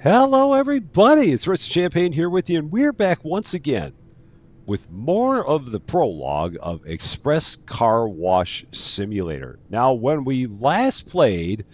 Hello, everybody. It's Rich Champaign here with you, and we're back once again with more of the prologue of Express Car Wash Simulator. Now, when we last played,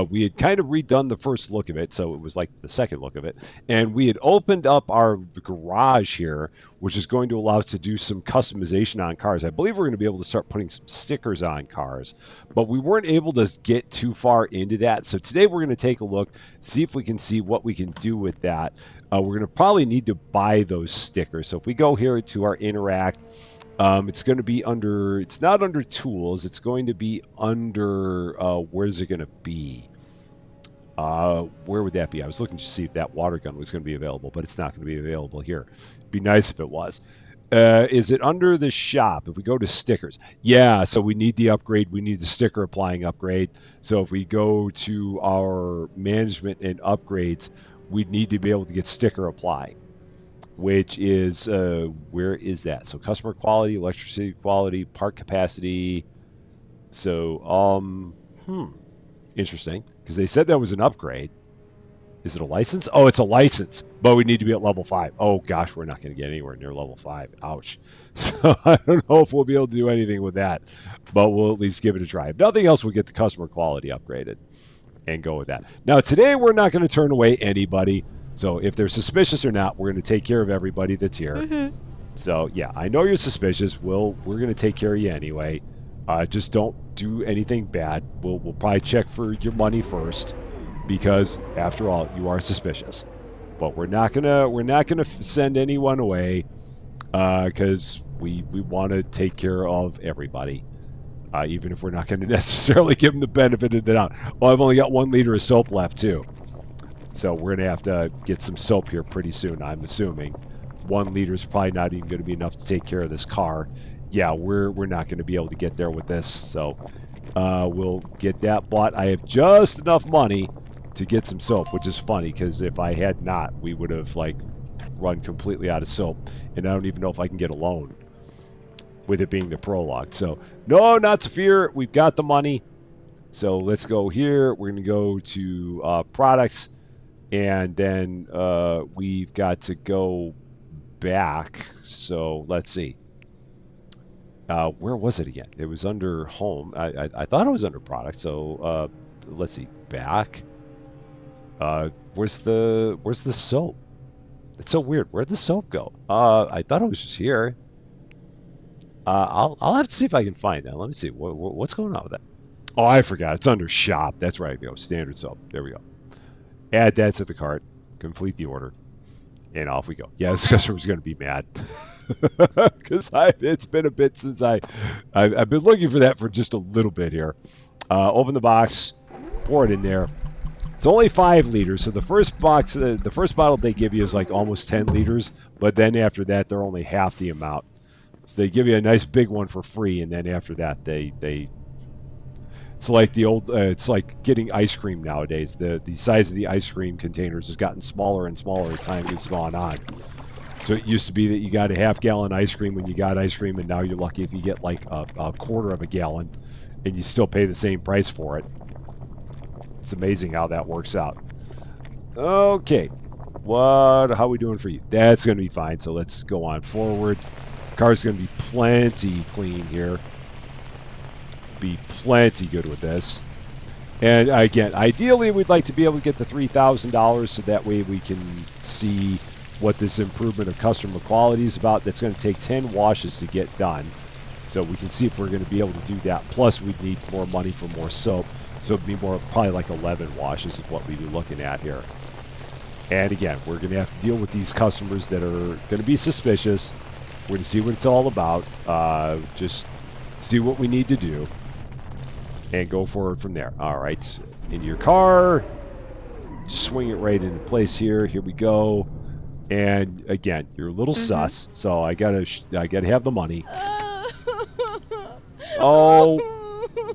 we had kind of redone the first look of it, so it was like the second look of it, and we had opened up our garage here, which is going to allow us to do some customization on cars. I believe we're going to be able to start putting some stickers on cars, but we weren't able to get too far into that. So today we're going to take a look, see if we can see what we can do with that. We're going to probably need to buy those stickers. So if we go here to our interact, it's going to be under, it's not under tools. It's going to be under, where's it going to be? Where would that be? I was looking to see if that water gun was going to be available, but it's not going to be available here. It'd be nice if it was. Is it under the shop? If we go to stickers, yeah, so we need the upgrade. We need the sticker applying upgrade. So if we go to our management and upgrades, we need to be able to get sticker apply, which is, where is that? So customer quality, electricity quality, park capacity. So, interesting, because they said that was an upgrade. Is it a license? Oh, it's a license, but we need to be at level 5. Oh gosh, we're not going to get anywhere near level 5. Ouch. So I don't know if we'll be able to do anything with that, but we'll at least give it a try. If nothing else, we'll get the customer quality upgraded and go with that. Now, today we're not going to turn away anybody. So if they're suspicious or not, we're going to take care of everybody that's here. Mm-hmm. So yeah, I know you're suspicious. We're going to take care of you anyway. Just don't do anything bad. We'll probably check for your money first, because after all, you are suspicious. But we're not gonna send anyone away, because we want to take care of everybody. Even if we're not going to necessarily give them the benefit of the doubt. Well, I've only got 1 liter of soap left too, so we're gonna have to get some soap here pretty soon. I'm assuming 1 liter is probably not even going to be enough to take care of this car. Yeah, we're not going to be able to get there with this, so we'll get that bought. I have just enough money to get some soap, which is funny because if I had not, we would have like run completely out of soap, and I don't even know if I can get a loan with it being the prologue. So no, not to fear. We've got the money. So let's go here. We're going to go to products, and then we've got to go back. So let's see. Where was it again? It was under home. I thought it was under product. So let's see. Back. Where's the soap? It's so weird. Where'd the soap go? I thought it was just here. I'll have to see if I can find that. Let me see. What's going on with that? Oh, I forgot. It's under shop. That's right. Go standard soap. There we go. Add that to the cart. Complete the order. And off we go. Yeah, this customer's going to be mad. Because it's been a bit since I've been looking for that for just a little bit here. Open the box. Pour it in there. It's only 5 liters. So the first box, the first bottle they give you is like almost 10 liters. But then after that, they're only half the amount. So they give you a nice big one for free. And then after that, they it's like the old. It's like getting ice cream nowadays. The size of the ice cream containers has gotten smaller and smaller as time has gone on. So it used to be that you got a half-gallon ice cream when you got ice cream, and now you're lucky if you get like a quarter of a gallon, and you still pay the same price for it. It's amazing how that works out. Okay, how are we doing for you? That's going to be fine. So let's go on forward. Car's going to be plenty clean here. Be plenty good with this. And again, ideally we'd like to be able to get the $3,000 so that way we can see what this improvement of customer quality is about. That's going to take 10 washes to get done. So we can see if we're going to be able to do that. Plus we'd need more money for more soap. So it'd be probably like 11 washes is what we'd be looking at here. And again, we're going to have to deal with these customers that are going to be suspicious. We're going to see what it's all about. Just see what we need to do. And go forward from there. All right, into your car. Just swing it right into place here. Here we go. And again, you're a little sus, so I gotta have the money. Oh,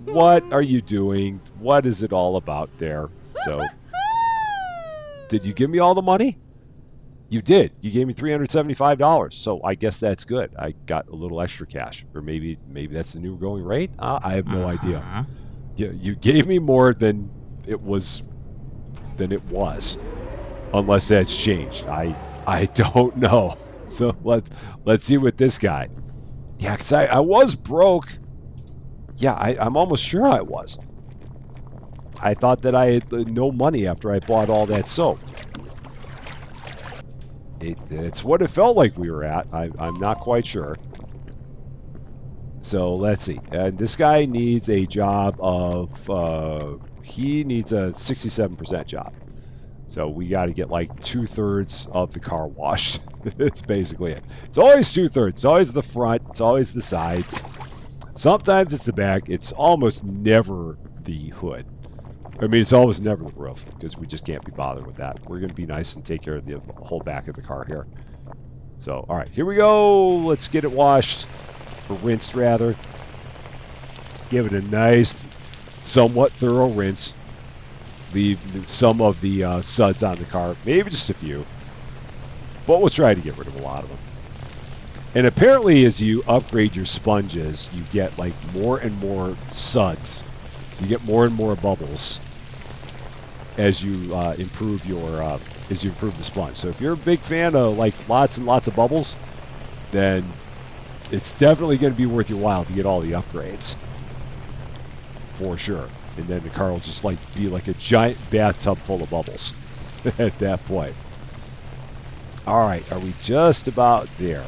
what are you doing? What is it all about there? So, did you give me all the money? You did. You gave me $375. So I guess that's good. I got a little extra cash, or maybe that's the new going rate. I have no idea. You gave me more than it was. unless that's changed. I don't know. So let's see what this guy. Yeah, because I was broke. Yeah, I'm almost sure I was. I thought that I had no money after I bought all that soap. It's what it felt like we were at. I'm not quite sure. So let's see. This guy needs a job of, he needs a 67% job. So we got to get like 2/3 of the car washed. It's basically it. It's always 2/3. It's always the front. It's always the sides. Sometimes it's the back. It's almost never the hood. I mean, it's always never the roof because we just can't be bothered with that. We're going to be nice and take care of the whole back of the car here. So, all right, here we go. Let's get it washed, or rinsed rather. Give it a nice, somewhat thorough rinse. Leave some of the suds on the car, maybe just a few. But we'll try to get rid of a lot of them. And apparently as you upgrade your sponges, you get like more and more suds. So you get more and more bubbles as you improve the sponge. So if you're a big fan of like lots and lots of bubbles, then it's definitely going to be worth your while to get all the upgrades. For sure. And then the car will just like be like a giant bathtub full of bubbles at that point. All right, are we just about there?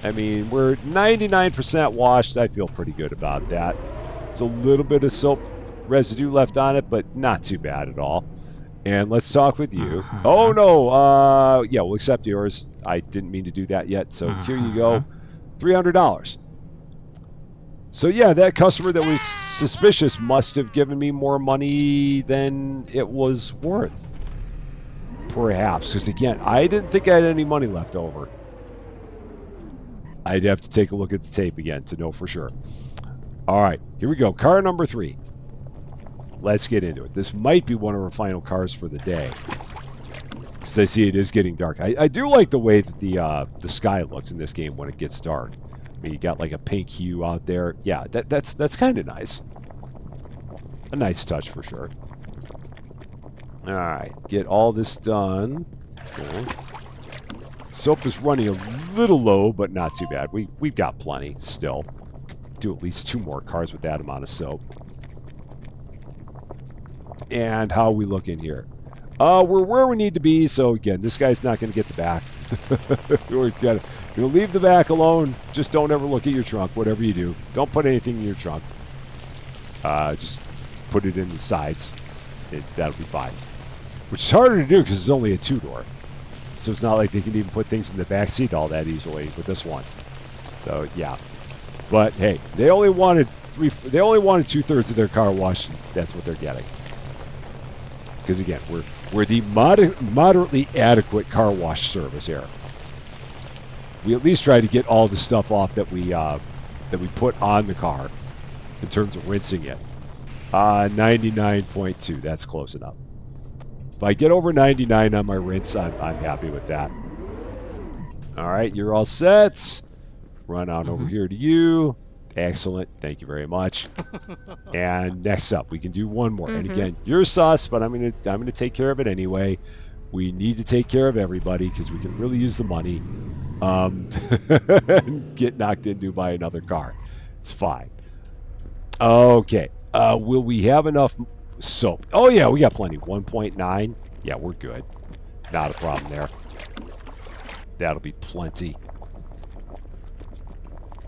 I mean, we're 99% washed. I feel pretty good about that. It's a little bit of soap residue left on it, but not too bad at all. And let's talk with you. Oh, no. Yeah, we'll accept yours. I didn't mean to do that yet. So here you go. $300. So yeah, that customer that was suspicious must have given me more money than it was worth. Perhaps. Because again, I didn't think I had any money left over. I'd have to take a look at the tape again to know for sure. All right, here we go. Car number 3. Let's get into it. This might be one of our final cars for the day. Because I see it is getting dark. I do like the way that the sky looks in this game when it gets dark. I mean, you got like a pink hue out there. Yeah, that's kind of nice. A nice touch for sure. All right, get all this done. Okay. Soap is running a little low, but not too bad. We've got plenty still. Do at least 2 more cars with that amount of soap. And how are we looking here? We're where we need to be. So again, this guy's not going to get the back. We're gonna leave the back alone. Just don't ever look at your trunk. Whatever you do, don't put anything in your trunk. Just put it in the sides. That'll be fine. Which is harder to do because it's only a 2-door. So it's not like they can even put things in the back seat all that easily with this one. So yeah, but hey, they only wanted 2/3 of their car washed. And that's what they're getting. Because again, we're the moderately adequate car wash service here. We at least try to get all the stuff off that we put on the car in terms of rinsing it. 99.2. That's close enough. If I get over 99 on my rinse, I'm happy with that. All right, you're all set. Run on over here to you. Excellent. Thank you very much. And next up, we can do one more. And again, you're sus, but I'm gonna take care of it anyway. We need to take care of everybody because we can really use the money. Get knocked into by another car. It's fine. Okay. Will we have enough soap? Oh yeah, we got plenty. 1.9. Yeah, we're good. Not a problem there. That'll be plenty.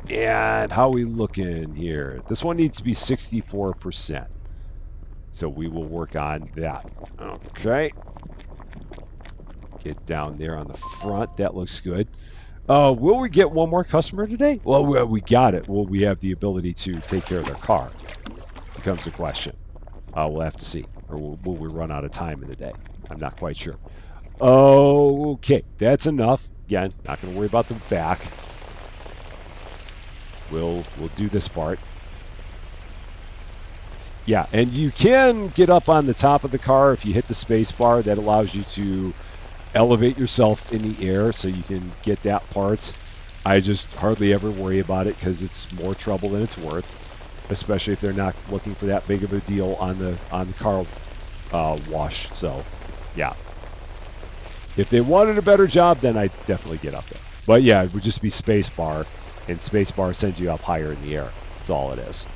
And how are we looking here? This one needs to be 64%. So we will work on that. Okay. Get down there on the front. That looks good. Will we get one more customer today? Well, we got it. Will we have the ability to take care of their car? Becomes a question. We'll have to see. Or will we run out of time in the day? I'm not quite sure. Okay, that's enough. Again, not going to worry about the back. We'll do this part. Yeah, and you can get up on the top of the car if you hit the space bar. That allows you to elevate yourself in the air so you can get that parts. I just hardly ever worry about it because it's more trouble than it's worth, especially if they're not looking for that big of a deal on the car wash. So Yeah. If they wanted a better job, then I'd definitely get up there. But yeah, it would just be spacebar, and spacebar sends you up higher in the air. That's all it is.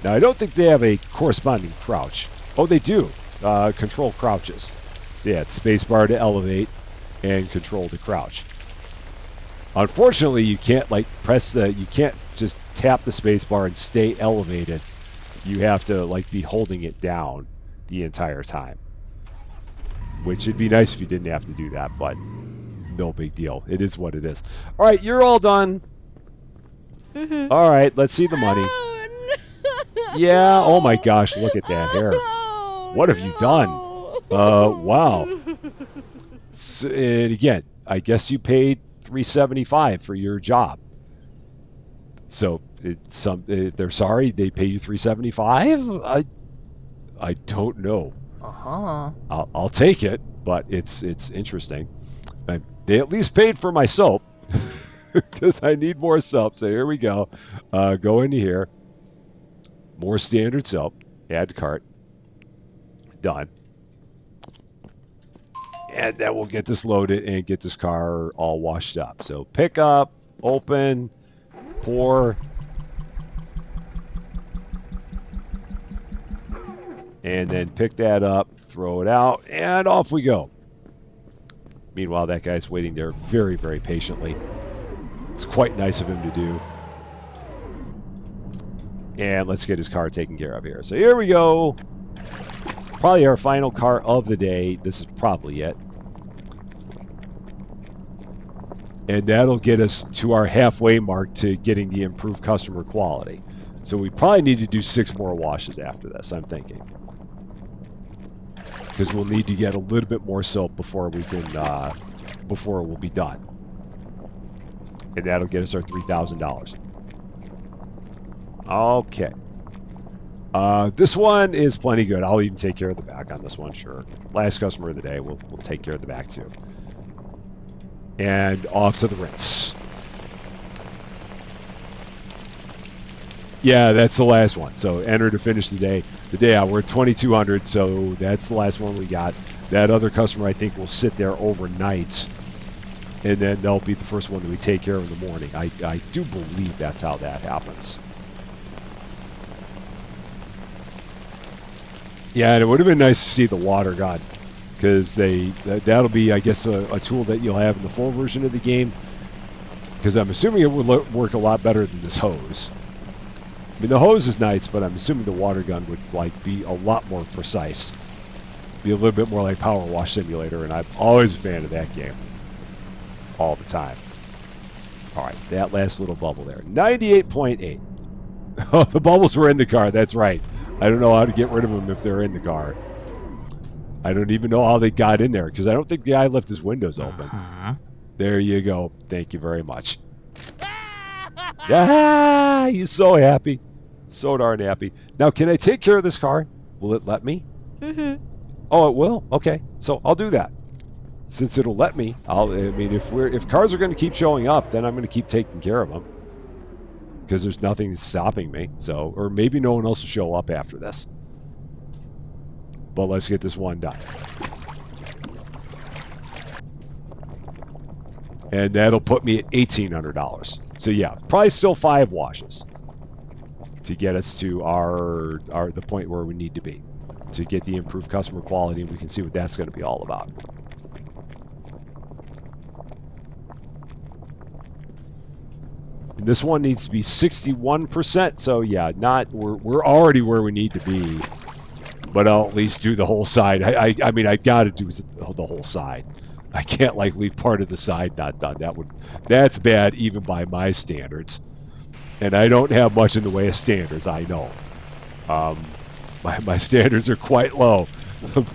Now, I don't think they have a corresponding crouch. Oh, they do. Control crouches. So yeah, it's spacebar to elevate and control to crouch. Unfortunately, you can't like press the. You can't just tap the spacebar and stay elevated. You have to like be holding it down the entire time. Which would be nice if you didn't have to do that, but no big deal. It is what it is. All right, you're all done. Mm-hmm. All right, let's see the money. Oh, no. Yeah. Oh my gosh, look at that hair. Oh, What have you done? Wow. no. So, and again, I guess you paid $375 for your job. So they're sorry they pay you $375. I don't know. Uh-huh. I'll take it, but it's interesting. They at least paid for my soap because I need more soap. So here we go. Go into here. More standard soap. Add to cart. Done. And then we'll get this loaded and get this car all washed up. So pick up, open, pour, and then pick that up, throw it out, and off we go. Meanwhile, that guy's waiting there very, very patiently. It's quite nice of him to do. And let's get his car taken care of here. So here we go. Probably our final car of the day. This is probably it. And that'll get us to our halfway mark to getting the improved customer quality. So we probably need to do 6 more washes after this, I'm thinking. Because we'll need to get a little bit more soap before we can, before it will be done. And that'll get us our $3,000. Okay. This one is plenty good. I'll even take care of the back on this one, sure. Last customer of the day, we'll take care of the back too. And off to the rinse. Yeah, that's the last one. So enter to finish the day. The day out, we're at 2,200, so that's the last one we got. That other customer, I think, will sit there overnight, and then they'll be the first one that we take care of in the morning. I do believe that's how that happens. Yeah, and it would have been nice to see the water gun, because that'll be, I guess, a tool that you'll have in the full version of the game, because I'm assuming it would work a lot better than this hose. I mean, the hose is nice, but I'm assuming the water gun would like be a lot more precise. Be a little bit more like Power Wash Simulator, and I'm always a fan of that game. All the time. All right, that last little bubble there. 98.8. Oh, the bubbles were in the car. That's right. I don't know how to get rid of them if they're in the car. I don't even know how they got in there, because I don't think the guy left his windows open. Uh-huh. There you go. Thank you very much. Ah, he's so happy. So darn happy. Now, can I take care of this car? Will it let me? Mm-hmm. Oh, it will? Okay. So I'll do that. Since it'll let me, I mean, if cars are going to keep showing up, then I'm going to keep taking care of them. Because there's nothing stopping me. So, or maybe no one else will show up after this. But let's get this one done. And that'll put me at $1,800. So yeah, probably still 5 washes to get us to the point where we need to be to get the improved customer quality, and we can see what that's going to be all about. And this one needs to be 61%. So yeah, we're already where we need to be, but I'll at least do the whole side. I mean, I got to do the whole side. I can't like leave part of the side not done. That's bad even by my standards. And I don't have much in the way of standards, I know. My standards are quite low.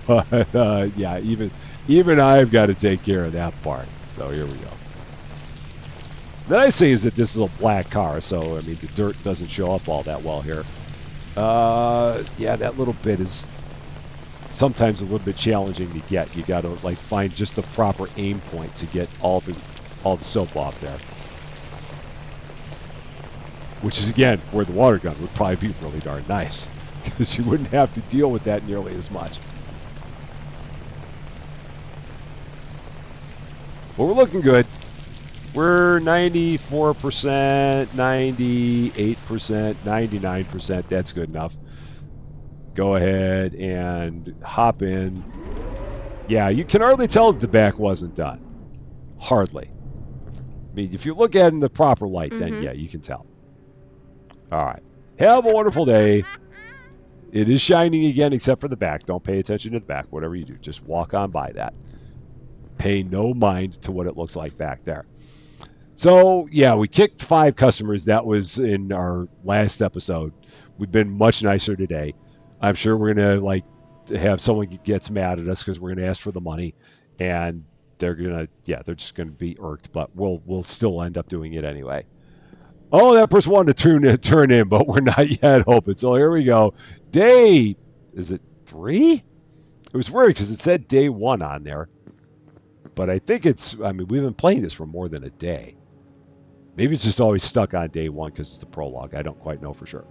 But yeah, even I've got to take care of that part. So here we go. The nice thing is that this is a black car, so I mean the dirt doesn't show up all that well here. Yeah, that little bit is sometimes a little bit challenging to get. You got to like find just the proper aim point to get all the soap off there. Which is again where the water gun would probably be really darn nice, because you wouldn't have to deal with that nearly as much. But we're looking good. We're 94%, 98%, 99%. That's good enough. Go ahead and hop in. Yeah, you can hardly tell that the back wasn't done. Hardly. I mean, if you look at it in the proper light, then yeah, you can tell. All right. Have a wonderful day. It is shining again, except for the back. Don't pay attention to the back. Whatever you do, just walk on by that. Pay no mind to what it looks like back there. So, yeah, we kicked 5 customers. That was in our last episode. We've been much nicer today. I'm sure we're going to have someone gets mad at us because we're going to ask for the money. And they're just going to be irked. But we'll still end up doing it anyway. Oh, that person wanted to turn in, but we're not yet open. So here we go. Day, is it 3? It was weird because it said day 1 on there. But I think we've been playing this for more than a day. Maybe it's just always stuck on day 1 because it's the prologue. I don't quite know for sure.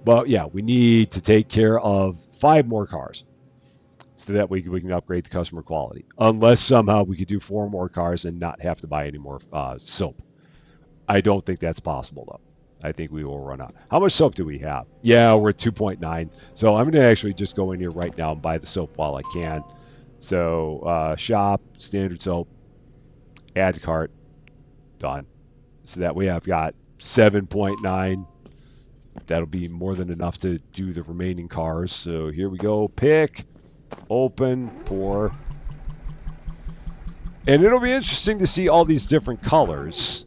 But yeah, we need to take care of 5 more cars so that we can upgrade the customer quality. Unless somehow we could do 4 more cars and not have to buy any more soap. I don't think that's possible, though. I think we will run out. How much soap do we have? Yeah, we're at 2.9. So I'm going to actually just go in here right now and buy the soap while I can. So shop, standard soap, add to cart, done. So that we have got 7.9. That'll be more than enough to do the remaining cars. So here we go. Pick, open, pour. And it'll be interesting to see all these different colors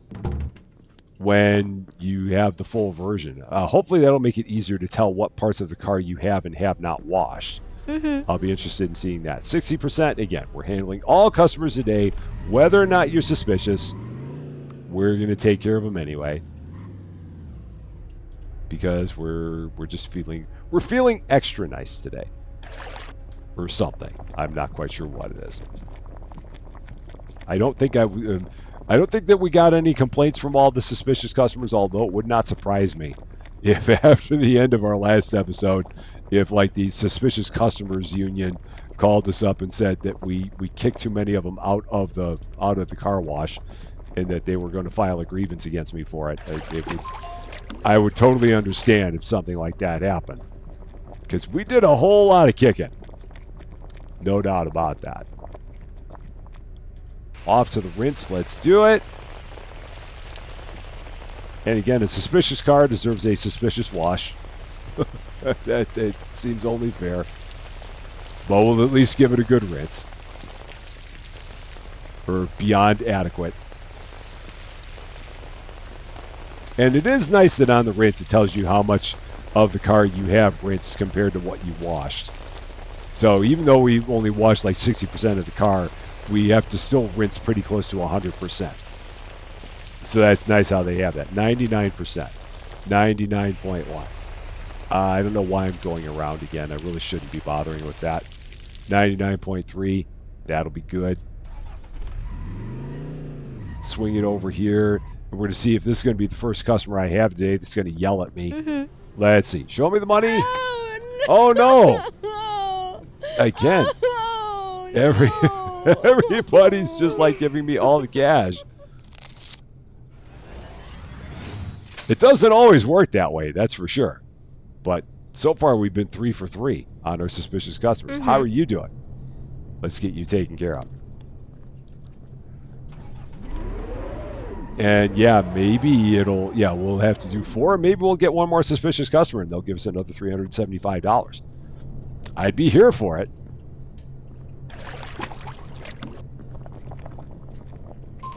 when you have the full version. Hopefully that'll make it easier to tell what parts of the car you have and have not washed. I'll be interested in seeing that. 60%, again, we're handling all customers today, whether or not you're suspicious. We're going to take care of them anyway. Because we're feeling extra nice today. Or something. I'm not quite sure what it is. I don't think that we got any complaints from all the suspicious customers, although it would not surprise me if after the end of our last episode, if the suspicious customers union called us up and said that we kicked too many of them out of the car wash and that they were going to file a grievance against me for it. I would totally understand if something like that happened. Because we did a whole lot of kicking. No doubt about that. Off to the rinse. Let's do it. And again, a suspicious car deserves a suspicious wash. that seems only fair. But we'll at least give it a good rinse. Or beyond adequate. And it is nice that on the rinse it tells you how much of the car you have rinsed compared to what you washed. So even though we only washed 60% of the car, we have to still rinse pretty close to 100%. So that's nice how they have that. 99%. 99.1. I don't know why I'm going around again. I really shouldn't be bothering with that. 99.3. That'll be good. Swing it over here. And we're going to see if this is going to be the first customer I have today that's going to yell at me. Let's see. Show me the money. Oh, no. Again. Oh, no. Everybody's just giving me all the cash. It doesn't always work that way, that's for sure. But so far we've been 3 for 3 on our suspicious customers. How are you doing? Let's get you taken care of. And yeah, maybe we'll have to do 4. Maybe we'll get one more suspicious customer and they'll give us another $375. I'd be here for it.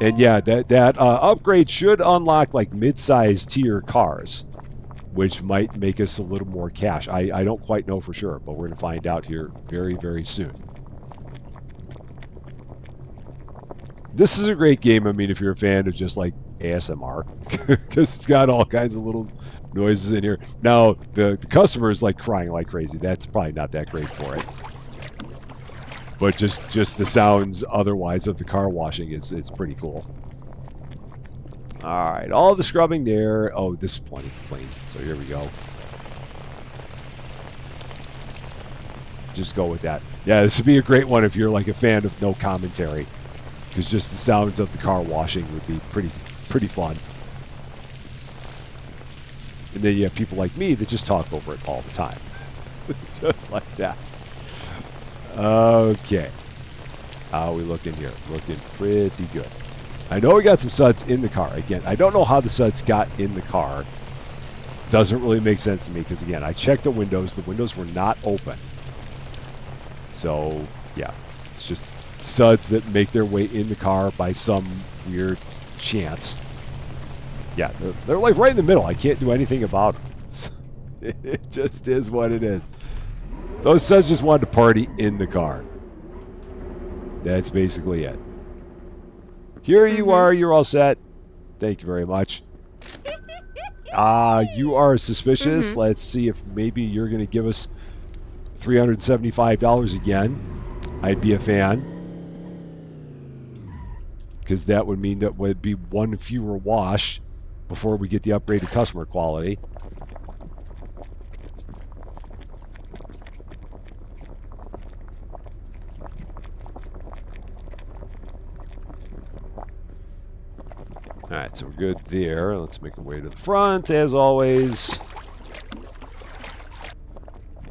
And yeah, that upgrade should unlock mid-sized tier cars, which might make us a little more cash. I don't quite know for sure, but we're going to find out here very, very soon. This is a great game, if you're a fan of just ASMR, because it's got all kinds of little noises in here. Now, the customer is crying like crazy. That's probably not that great for it. But just the sounds otherwise of the car washing is pretty cool. All right, all the scrubbing there. Oh, this is plenty clean. So here we go. Just go with that. Yeah, this would be a great one if you're like a fan of no commentary, because just the sounds of the car washing would be pretty fun. And then you have people like me that just talk over it all the time. Just like that. Okay. How are we looking here? Looking pretty good. I know we got some suds in the car. Again, I don't know how the suds got in the car. Doesn't really make sense to me because, again, I checked the windows. The windows were not open. So, yeah, it's just suds that make their way in the car by some weird chance. Yeah, they're like right in the middle. I can't do anything about them. It just is what it is. Those suds just wanted to party in the car. That's basically it. Here you Mm-hmm. are. You're all set. Thank you very much. You are suspicious. Mm-hmm. Let's see if maybe you're going to give us $375 again. I'd be a fan because that would mean that would be one fewer wash before we get the upgraded customer quality. All right, so we're good there. Let's make our way to the front as always.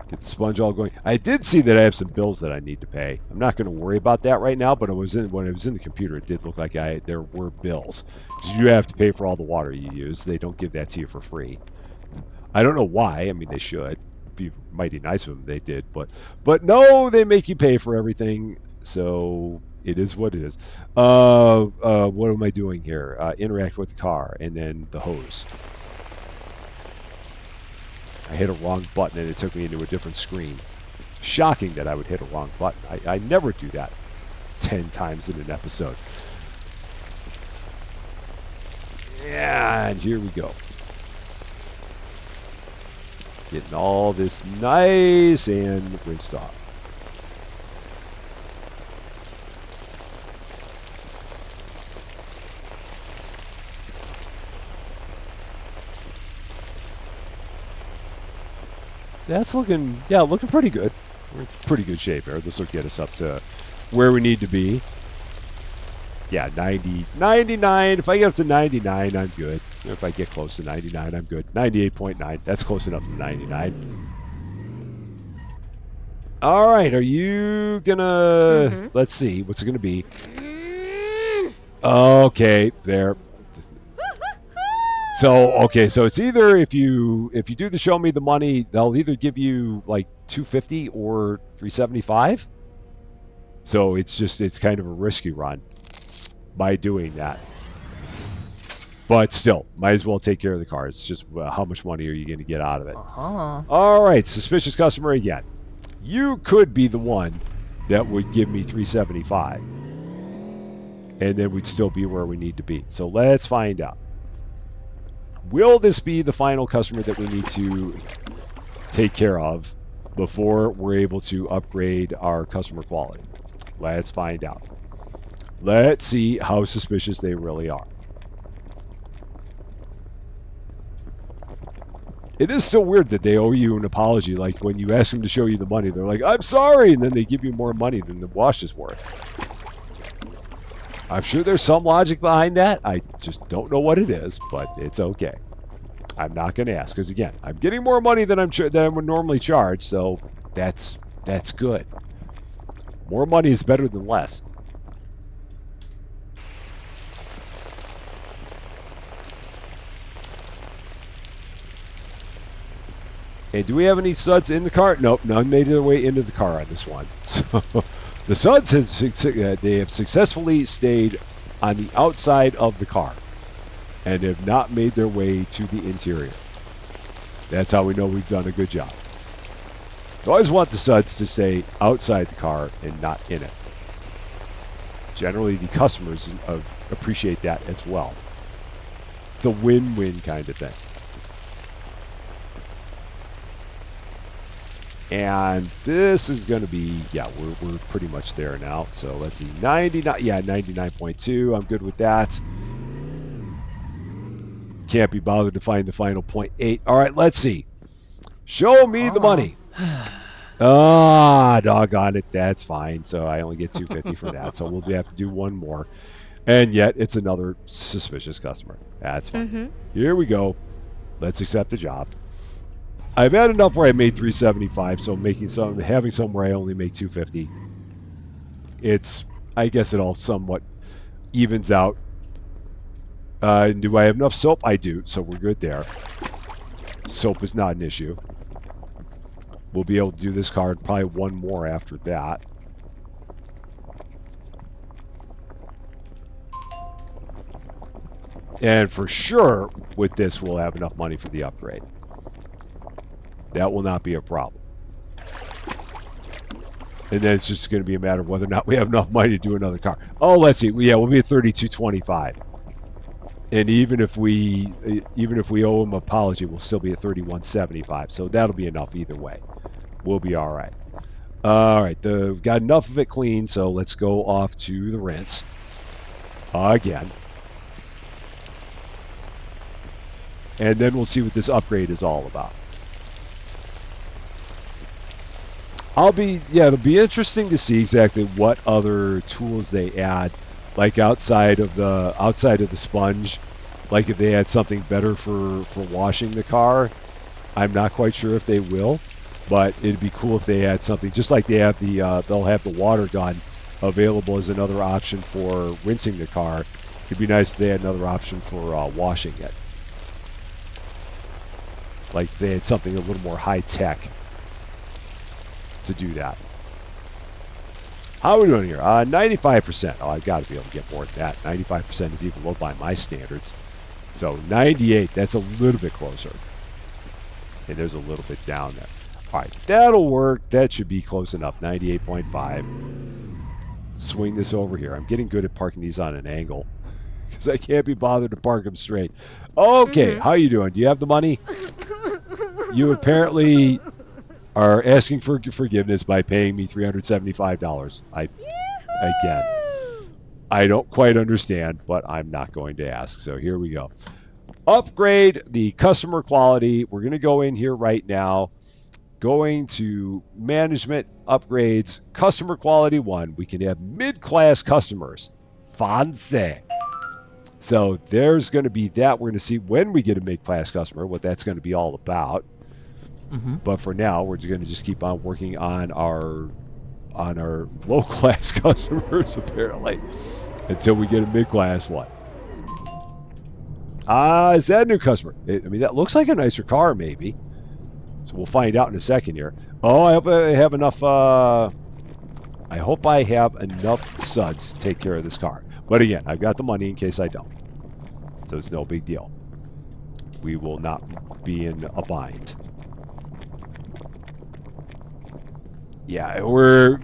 Get the sponge all going. I did see that I have some bills that I need to pay. I'm not going to worry about that right now, but when it was in the computer, it did look like there were bills. Because you have to pay for all the water you use. They don't give that to you for free. I don't know why. I mean, they should. It'd be mighty nice of them they did, but no, they make you pay for everything. So it is what it is. What am I doing here? Interact with the car and then the hose. I hit a wrong button and it took me into a different screen. Shocking that I would hit a wrong button. I never do that 10 times in an episode. And here we go. Getting all this nice and rinsed off. That's looking pretty good. We're in pretty good shape here. This will get us up to where we need to be. Yeah, 90, 99. If I get up to 99, I'm good. If I get close to 99, I'm good. 98.9. That's close enough to 99. All right, are you gonna? Mm-hmm. Let's see. What's it gonna be? Okay, there. So it's either if you do the show me the money, they'll either give you like 250 or 375. So it's kind of a risky run by doing that. But still, might as well take care of the car. It's just how much money are you going to get out of it? Uh-huh. All right, suspicious customer again. You could be the one that would give me 375, and then we'd still be where we need to be. So let's find out. Will this be the final customer that we need to take care of before we're able to upgrade our customer quality? Let's find out. Let's see how suspicious they really are. It is so weird that they owe you an apology. Like when you ask them to show you the money, they're like, I'm sorry, and then they give you more money than the wash is worth. I'm sure there's some logic behind that. I just don't know what it is, but it's okay. I'm not going to ask because again, I'm getting more money than I would normally charge, so that's good. More money is better than less. And do we have any suds in the car? Nope, none made their way into the car on this one. So the suds they have successfully stayed on the outside of the car and have not made their way to the interior. That's how we know we've done a good job. You always want the suds to stay outside the car and not in it. Generally, the customers appreciate that as well. It's a win-win kind of thing. And this is going to be, yeah, we're pretty much there now. So let's see, 99, yeah, 99.2. I'm good with that. Can't be bothered to find the final 0.8. All right, let's see. Show me the money. Ah, doggone it. That's fine. So I only get 250 for that. So we'll have to do one more. And yet it's another suspicious customer. That's fine. Mhm. Here we go. Let's accept the job. I've had enough where I made 375, so having some where I only make 250. It's I guess it all somewhat evens out. Do I have enough soap? I do, so we're good there. Soap is not an issue. We'll be able to do this card probably one more after that. And for sure, with this, we'll have enough money for the upgrade. That will not be a problem. And then it's just going to be a matter of whether or not we have enough money to do another car. Oh, let's see. Yeah, we'll be at 32.25. And even if we owe him an apology, we'll still be at 31.75. So that'll be enough either way. We'll be all right. All right, we've got enough of it clean, so let's go off to the rinse again. And then we'll see what this upgrade is all about. It'll be interesting to see exactly what other tools they add, like outside of the sponge, like if they had something better for washing the car. I'm not quite sure if they will, but it'd be cool if they had something just like they'll have the water gun available as another option for rinsing the car. It'd be nice if they had another option for washing it, like if they had something a little more high tech to do that. How are we doing here? 95%. Oh, I've got to be able to get more than that. 95% is even low by my standards. So 98, that's a little bit closer. And there's a little bit down there. All right, that'll work. That should be close enough. 98.5. Swing this over here. I'm getting good at parking these on an angle because I can't be bothered to park them straight. Okay, Mhm. how you doing? Do you have the money? You apparently are asking for forgiveness by paying me $375. Again, Yahoo! I don't quite understand, but I'm not going to ask. So here we go. Upgrade the customer quality. We're going to go in here right now. Going to management upgrades, customer quality 1. We can have mid class customers. Fancy. So there's going to be that. We're going to see when we get a mid class customer what that's going to be all about. Mm-hmm. But for now, we're going to just keep on working on our low class customers apparently until we get a mid class one. Is that a new customer? I mean, that looks like a nicer car, maybe. So we'll find out in a second here. Oh, I hope I have enough. I hope I have enough suds to take care of this car. But again, I've got the money in case I don't. So it's no big deal. We will not be in a bind. Yeah, it'll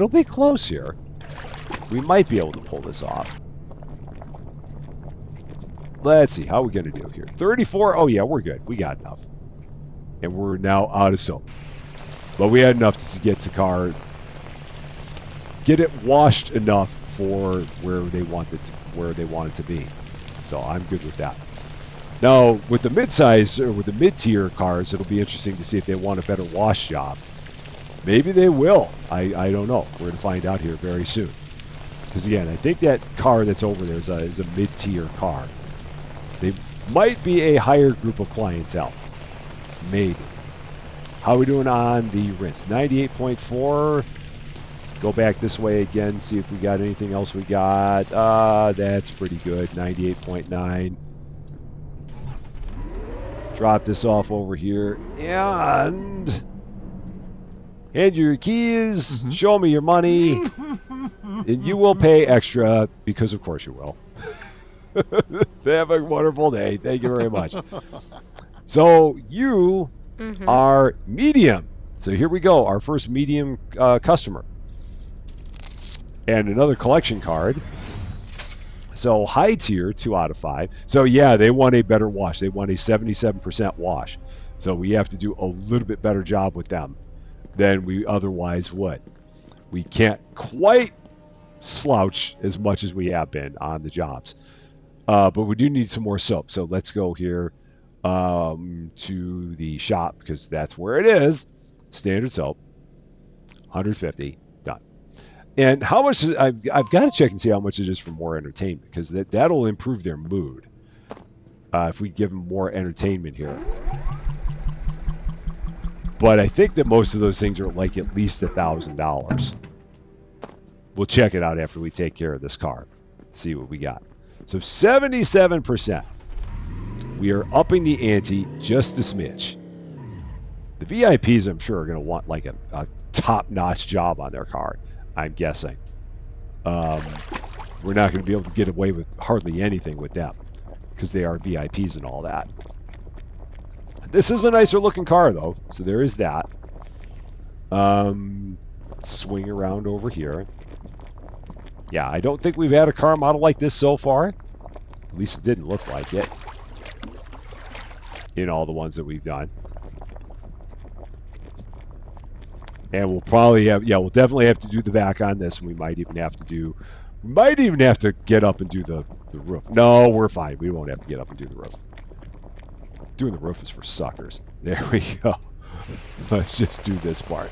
be close here. We might be able to pull this off. Let's see, how are we going to do here? 34. Oh yeah, we're good. We got enough. And we're now out of soap. But we had enough to get the car, get it washed enough for where they want it to be. So I'm good with that. Now with the mid-size or with the mid-tier cars, it'll be interesting to see if they want a better wash job. Maybe they will. I don't know. We're going to find out here very soon. Because again, I think that car that's over there is a mid-tier car. They might be a higher group of clientele. Maybe. How are we doing on the rinse? 98.4. Go back this way again, see if we got anything else we got. That's pretty good. 98.9. Drop this off over here. And hand you your keys. Mm-hmm. Show me your money. And you will pay extra because, of course, you will. Have a wonderful day. Thank you very much. So you Mhm. are medium. So here we go. Our first medium customer. And another collection card. So high tier, 2 out of 5. So yeah, they want a better wash. They want a 77% wash. So we have to do a little bit better job with them than we otherwise would. We can't quite slouch as much as we have been on the jobs. But we do need some more soap. So let's go here to the shop because that's where it is. Standard soap, 150, done. And how much is, I've got to check and see how much it is for more entertainment, because that'll improve their mood if we give them more entertainment here. But I think that most of those things are like at least $1,000. We'll check it out after we take care of this car. See what we got. So 77%. We are upping the ante just a smidge. The VIPs, I'm sure, are going to want like a top-notch job on their car, I'm guessing. We're not going to be able to get away with hardly anything with them because they are VIPs and all that. This is a nicer looking car, though, so there is that. Swing around over here. Yeah, I don't think we've had a car model like this so far. At least it didn't look like it in all the ones that we've done. And we'll probably have, yeah, we'll definitely have to do the back on this, and we might even have to get up and do the roof. No, we're fine. We won't have to get up and do the roof. Doing the roof is for suckers. There we go. Let's just do this part.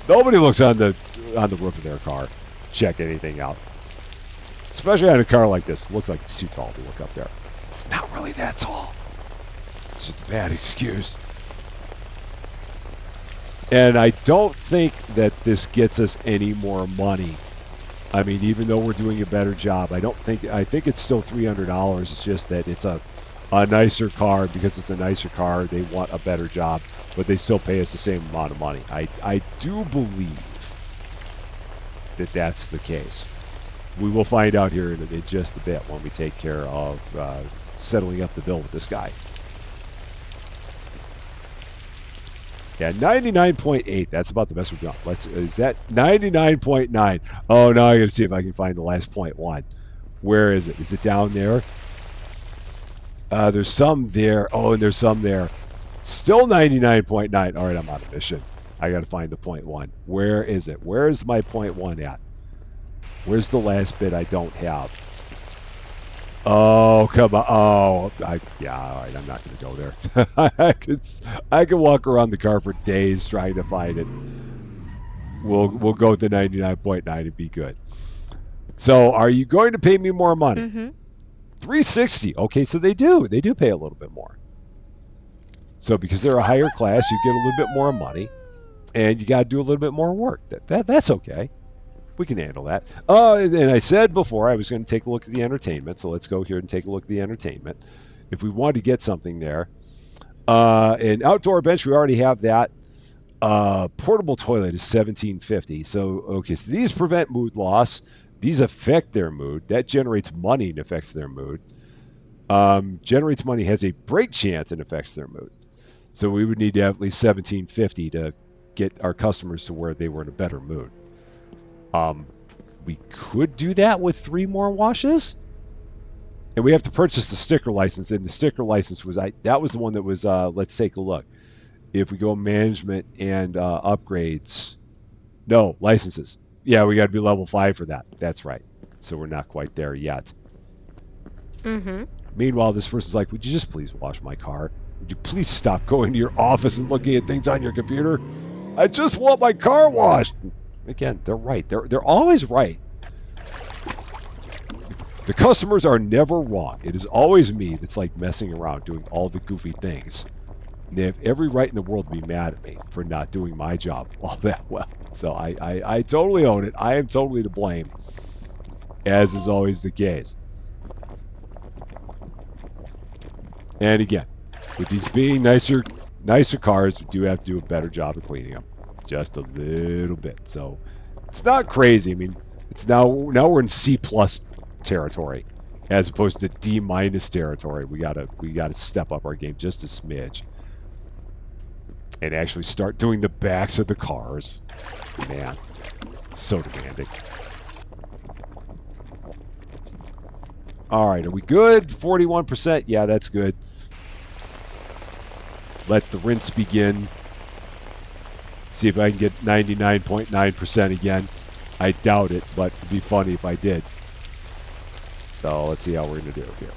Nobody looks on the roof of their car, check anything out. Especially on a car like this. It looks like it's too tall to look up there. It's not really that tall. It's just a bad excuse. And I don't think that this gets us any more money. I mean, even though we're doing a better job, I think it's still $300. It's just that it's a nicer car. Because it's a nicer car, they want a better job, but they still pay us the same amount of money. I do believe that that's the case. We will find out here in just a bit when we take care of settling up the bill with this guy. Yeah, 99.8. That's about the best we've got. Is that 99.9? Oh, now I got to see if I can find the last 0.1. Where is it? Is it down there? There's some there. Oh, and there's some there. Still 99.9. All right, I'm on a mission. I got to find the 0.1. Where is it? Where is my 0.1 at? Where's the last bit I don't have? Oh, come on. Oh, yeah, all right, I'm not going to go there. I could walk around the car for days trying to find it. We'll go with the 99.9 and be good. So, are you going to pay me more money? Mm-hmm. 360. Okay, so they do pay a little bit more. So, because they're a higher class, you get a little bit more money, and you got to do a little bit more work. That's okay. We can handle that. And I said before I was going to take a look at the entertainment, so let's go here and take a look at the entertainment. If we want to get something there. An outdoor bench, we already have that. Portable toilet is $17.50. So, okay, so these prevent mood loss. These affect their mood. That generates money and affects their mood. Generates money, has a break chance and affects their mood. So we would need to have at least $17.50 to get our customers to where they were in a better mood. We could do that with 3 more washes, and we have to purchase the sticker license. And the sticker license was that was the one that was. Let's take a look. If we go management and upgrades, no licenses. Yeah, we got to be level 5 for that. That's right. So we're not quite there yet. Mm-hmm. Meanwhile, this person's like, "Would you just please wash my car? Would you please stop going to your office and looking at things on your computer? I just want my car washed." Again, they're right. They're always right. The customers are never wrong. It is always me that's like messing around, doing all the goofy things. And they have every right in the world to be mad at me for not doing my job all that well. So I totally own it. I am totally to blame, as is always the case. And again, with these being nicer cars, we do have to do a better job of cleaning them, just a little bit. So it's not crazy. I mean, it's now we're in C plus territory, as opposed to D minus territory. We gotta step up our game just a smidge, and actually start doing the backs of the cars. Man, so demanding. All right, are we good? 41%. Yeah, that's good. Let the rinse begin. See if I can get 99.9% again. I doubt it, but it'd be funny if I did. So let's see how we're going to do here.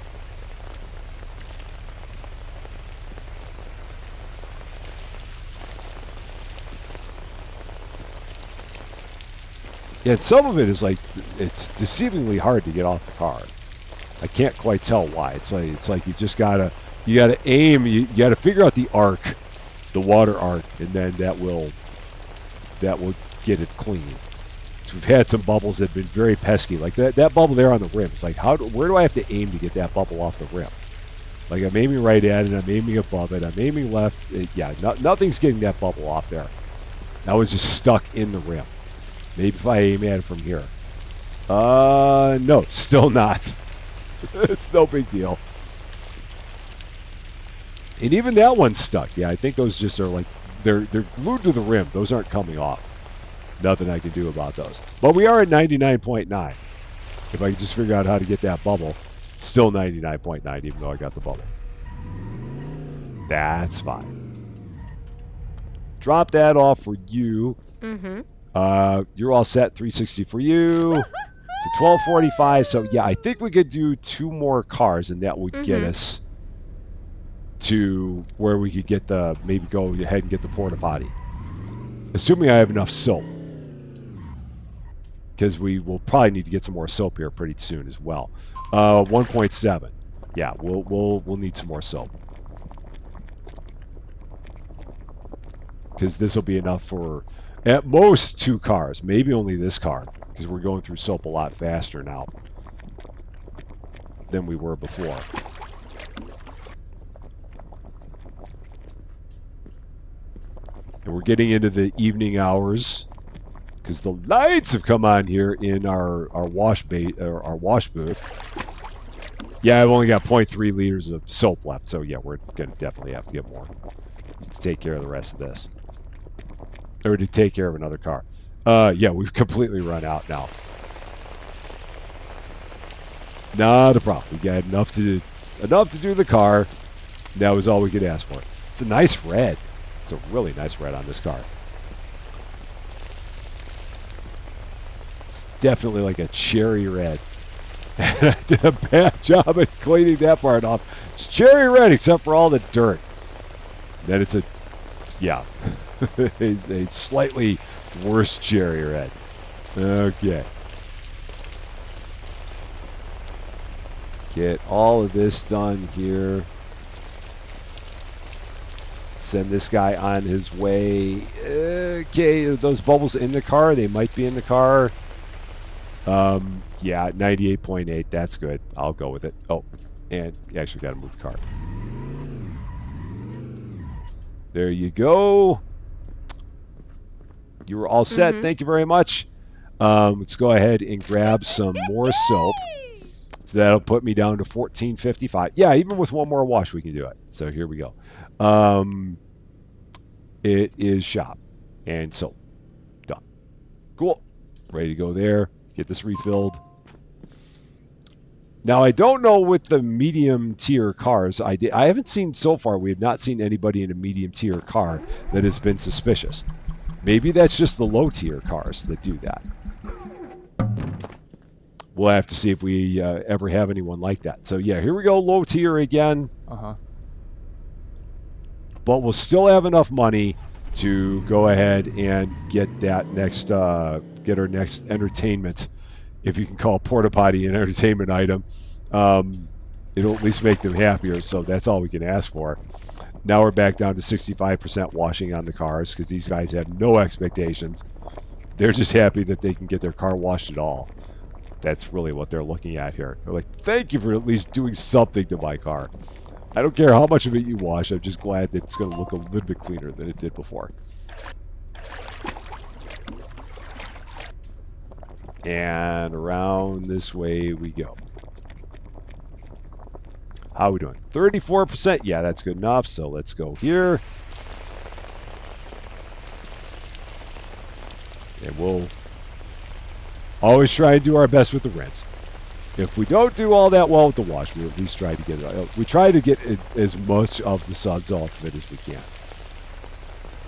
And some of it is like it's deceivingly hard to get off the car. I can't quite tell why. It's like you gotta aim. You gotta figure out the arc, the water arc, and then that will get it clean. So we've had some bubbles that have been very pesky, like that bubble there on the rim. It's like where do I have to aim to get that bubble off the rim? Like I'm aiming right at it, I'm aiming above it, I'm aiming left. Nothing's getting that bubble off there. That was just stuck in the rim. Maybe if I aim at it from here. No, still not. It's no big deal. And even that one's stuck. Yeah, I think those just are like they're glued to the rim. Those aren't coming off. Nothing I can do about those. But we are at 99.9. If I can just figure out how to get that bubble, still 99.9, even though I got the bubble. That's fine. Drop that off for you. Mm-hmm. You're all set. 360 for you. It's a 1245. So yeah, I think we could do 2 more cars, and that would get Mm-hmm. us to where we could get maybe go ahead and get the porta potty. Assuming I have enough soap, because we will probably need to get some more soap here pretty soon as well. 1.7. Yeah, we'll need some more soap, because this will be enough for at most 2 cars, maybe only this car, because we're going through soap a lot faster now than we were before. And we're getting into the evening hours because the lights have come on here in our wash bait or our wash booth. Yeah, I've only got 0.3 liters of soap left, so yeah, we're gonna definitely have to get more to take care of the rest of this, or to take care of another car. Yeah, we've completely run out now. Not a problem. We got enough to do the car. That was all we could ask for. It's a nice red. It's a really nice red on this car. It's definitely like a cherry red. I did a bad job at cleaning that part off. It's cherry red except for all the dirt. Then it's yeah, a slightly worse cherry red. Okay. Get all of this done here. Send this guy on his way. Okay, are those bubbles in the car? They might be in the car. Yeah, 98.8. That's good. I'll go with it. Oh, and you actually got to move the car. There you go. You were all set. Mm-hmm. Thank you very much. Let's go ahead and grab some more soap. So that'll put me down to 1455. Yeah, even with one more wash, we can do it. So here we go. Um, it is shop and soap. Done. Cool. Ready to go there. Get this refilled. Now I don't know with the medium tier cars. I haven't seen so far. We have not seen anybody in a medium tier car that has been suspicious. Maybe that's just the low tier cars that do that. We'll have to see if we ever have anyone like that. So yeah, here we go, low tier again. Uh-huh. But we'll still have enough money to go ahead and get get our next entertainment, if you can call porta potty an entertainment item. Um, it'll at least make them happier. So that's all we can ask for. Now we're back down to 65% washing on the cars because these guys have no expectations. They're just happy that they can get their car washed at all. That's really what they're looking at here. They're like, thank you for at least doing something to my car. I don't care how much of it you wash. I'm just glad that it's going to look a little bit cleaner than it did before. And around this way we go. How are we doing? 34%. Yeah, that's good enough. So let's go here. And we'll always try and do our best with the rinse. If we don't do all that well with the wash, we at least try to get it. We try to get as much of the suds off of it as we can.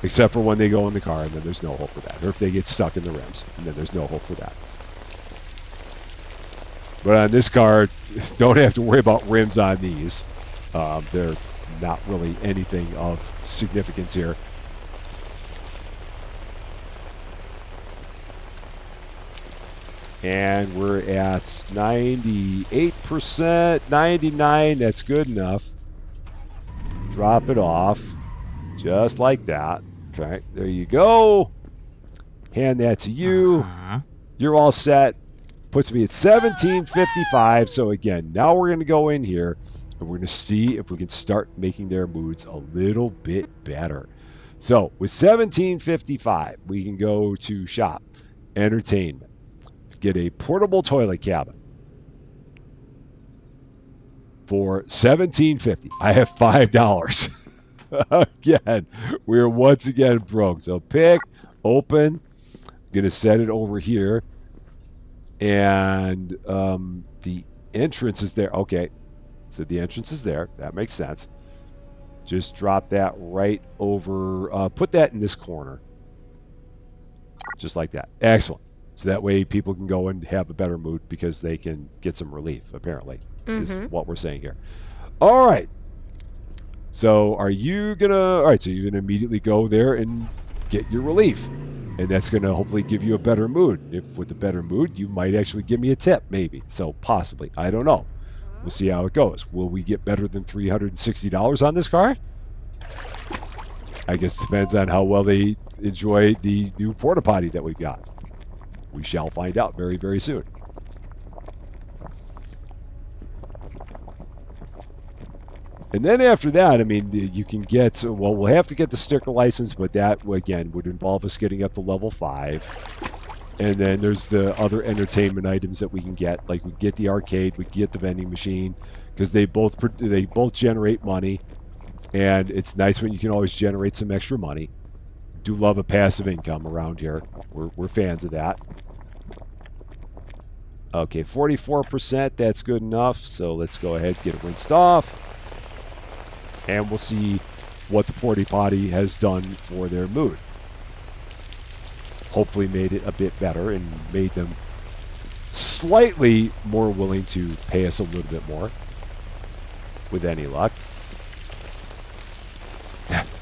Except for when they go in the car, and then there's no hope for that. Or if they get stuck in the rims, and then there's no hope for that. But on this car, don't have to worry about rims on these. They're not really anything of significance here. And we're at 98%, 99. That's good enough. Drop it off just like that. Okay, there you go. Hand that to you. Uh-huh. You're all set. Puts me at 1755. So again, now we're going to go in here and we're going to see if we can start making their moods a little bit better. So with 1755, we can go to shop, entertainment, get a portable toilet cabinet for 1750. I have $5. Again, we're once again broke. So pick, open, going to set it over here. And the entrance is there. Okay, so the entrance is there. That makes sense. Just drop that right over. Put that in this corner. Just like that. Excellent. So that way people can go and have a better mood because they can get some relief, apparently, is Mm-hmm. what we're saying here. All right. So are you going to, all right, so you're going to immediately go there and get your relief. And that's going to hopefully give you a better mood. If with a better mood, you might actually give me a tip, maybe. So possibly. I don't know. We'll see how it goes. Will we get better than $360 on this car? I guess it depends on how well they enjoy the new porta potty that we've got. We shall find out very, very soon. And then after that, I mean, you can get, well, we'll have to get the sticker license, but that, again, would involve us getting up to level 5. And then there's the other entertainment items that we can get. Like we get the arcade, we get the vending machine, because they both generate money. And it's nice when you can always generate some extra money. Do love a passive income around here. We're fans of that. Okay, 44%, that's good enough. So let's go ahead and get it rinsed off. And we'll see what the porta potty has done for their mood. Hopefully made it a bit better and made them slightly more willing to pay us a little bit more with any luck.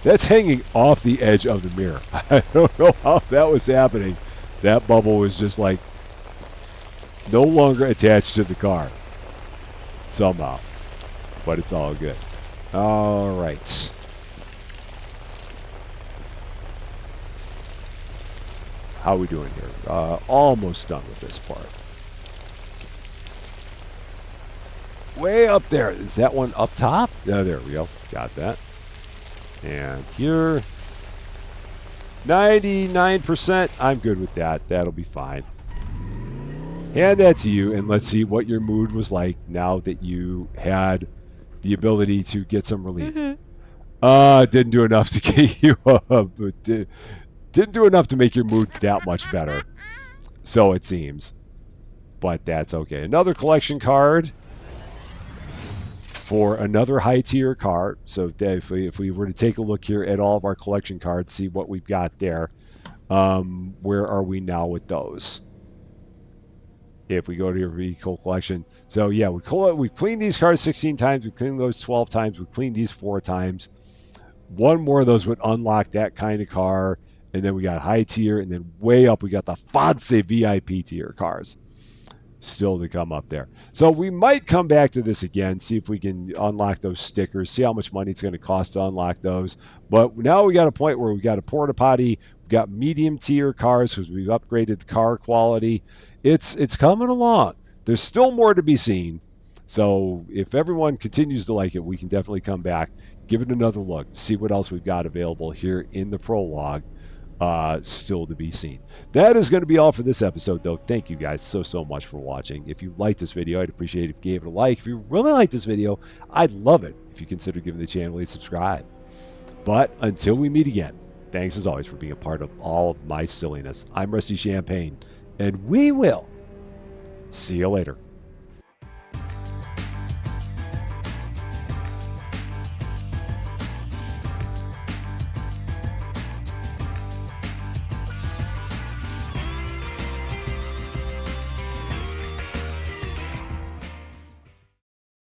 That's hanging off the edge of the mirror. I don't know how that was happening. That bubble was just like no longer attached to the car somehow, but it's all good. All right. How are we doing here? Almost done with this part. Way up there. Is that one up top? Yeah, there we go. Got that. And here, 99%. I'm good with that. That'll be fine. Hand that to you, and let's see what your mood was like now that you had the ability to get some relief. Mm-hmm. Didn't do enough to get you up, but didn't do enough to make your mood that much better. So it seems. But that's okay. Another collection card for another high tier card. So if we were to take a look here at all of our collection cards, see what we've got there. Where are we now with those? If we go to your vehicle collection. So yeah, we've cleaned these cars 16 times. We've cleaned those 12 times. We've cleaned these 4 times. One more of those would unlock that kind of car. And then we got high tier. And then way up, we got the Fodse VIP tier cars still to come up there. So we might come back to this again, see if we can unlock those stickers, see how much money it's going to cost to unlock those. But now we got a point where we got a porta potty, we got medium tier cars because we've upgraded the car quality. It's coming along. There's still more to be seen. So if everyone continues to like it, we can definitely come back, give it another look, see what else we've got available here in the prologue. Still to be seen. That is going to be all for this episode, though. Thank you guys so much for watching. If you liked this video, I'd appreciate it if you gave it a like. If you really like this video, I'd love it if you consider giving the channel a subscribe. But until we meet again, thanks as always for being a part of all of my silliness. I'm Rusty Champagne, and we will see you later.